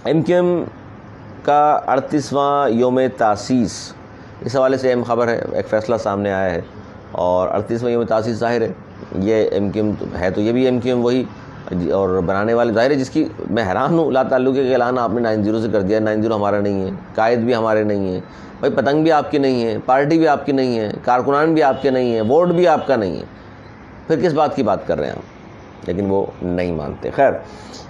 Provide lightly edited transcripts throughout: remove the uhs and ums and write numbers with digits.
M Q M کا 38واں یوم تاسیس، اس حوالے سے اہم خبر ہے، ایک فیصلہ سامنے آیا ہے، اور 38واں یوم تاسیس ظاہر ہے یہ ایم کیو ایم ہے، تو یہ بھی ایم کیو ایم وہی، اور بنانے والے ظاہر ہے جس کی میں حیران ہوں، لا تعلقی کا اعلان آپ نے 90 سے کر دیا، 90 ہمارا نہیں ہے، قائد بھی ہمارے نہیں ہیں، بھائی پتنگ بھی آپ کی نہیں ہے، پارٹی بھی آپ کی نہیں ہے، کارکنان بھی آپ کے نہیں ہیں، ووٹ بھی آپ کا نہیں ہے، پھر کس بات کی بات کر رہے ہیں آپ؟ لیکن وہ نہیں مانتے۔ خیر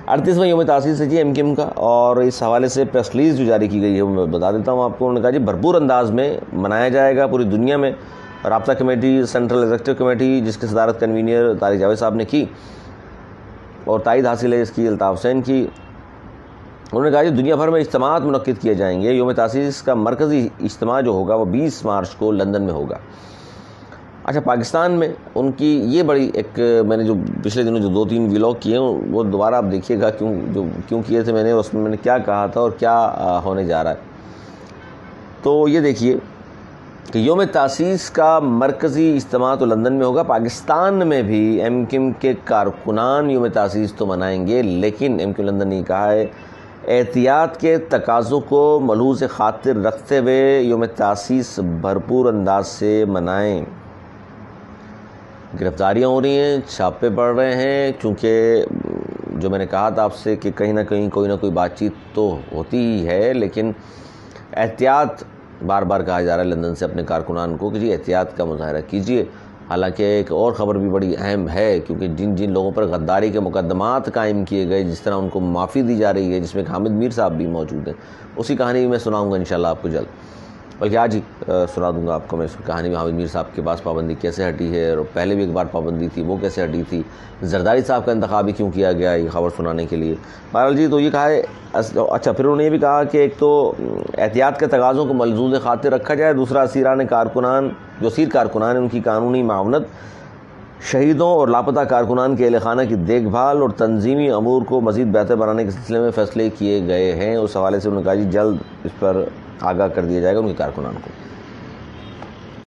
38واں یوم تاسیس ہے جی ایم کیو ایم کا، اور اس حوالے سے پریس ریلیز جو جاری کی گئی ہے وہ میں بتا دیتا ہوں آپ کو۔ انہوں نے کہا جی بھرپور انداز میں منایا جائے گا پوری دنیا میں، رابطہ کمیٹی، سینٹرل ایگزیکٹو کمیٹی جس کی صدارت کنوینر طارق جاوید صاحب نے کی، اور تائید حاصل ہے اس کی الطاف حسین کی۔ انہوں نے کہا کہ دنیا بھر میں اجتماعات منعقد کیے جائیں گے، یوم تاسیس کا مرکزی اجتماع جو ہوگا وہ 20 مارچ کو لندن میں ہوگا۔ اچھا، پاکستان میں ان کی یہ بڑی ایک، میں نے جو پچھلے دنوں جو 2-3 ولاگ کیے ہیں وہ دوبارہ آپ دیکھیے گا کیوں کیے تھے میں نے، اس میں میں نے کیا کہا تھا اور کیا ہونے جا رہا ہے۔ تو یہ دیکھیے کہ یوم تاسیس کا مرکزی اجتماع تو لندن میں ہوگا، پاکستان میں بھی ایم کیو ایم کے کارکنان یوم تاسیس تو منائیں گے، لیکن ایم کیو لندن نے کہا ہے احتیاط کے تقاضوں کو ملحوظ خاطر رکھتے ہوئے یوم تاسیس بھرپور انداز سے منائیں۔ گرفتاریاں ہو رہی ہیں، چھاپے پڑ رہے ہیں، چونکہ جو میں نے کہا تھا آپ سے کہ کہیں نہ کہیں کوئی نہ کوئی بات چیت تو ہوتی ہی ہے، لیکن احتیاط بار بار کہا جا رہا ہے لندن سے اپنے کارکنان کو کہ جی احتیاط کا مظاہرہ کیجیے۔ حالانکہ ایک اور خبر بھی بڑی اہم ہے، کیونکہ جن لوگوں پر غداری کے مقدمات قائم کیے گئے، جس طرح ان کو معافی دی جا رہی ہے، جس میں حامد میر صاحب بھی موجود ہیں، اسی کہانی بھی میں سناؤں گا انشاءاللہ آپ کو جلد، بلکہ آج ہی سنا دوں گا آپ کو میں اس کہانی میں حامد میر صاحب کے پاس پابندی کیسے ہٹی ہے، اور پہلے بھی ایک بار پابندی تھی وہ کیسے ہٹی تھی، زرداری صاحب کا انتخاب ہی کیوں کیا گیا یہ خبر سنانے کے لیے۔ بہرحال جی تو یہ کہا ہے، اچھا پھر انہوں نے یہ بھی کہا کہ ایک تو احتیاط کے تقاضوں کو ملحوظ خاطر رکھا جائے، دوسرا اسیران کارکنان جو اسیر کارکنان ہیں ان کی قانونی معاونت، شہیدوں اور لاپتہ کارکنان کے اہل خانہ کی دیکھ بھال اور تنظیمی امور کو مزید بہتر بنانے کے سلسلے میں فیصلے کیے گئے ہیں۔ اس حوالے سے انہوں نے کہا جی جلد اس پر آگاہ کر دیا جائے گا ان کے کارکنان کو۔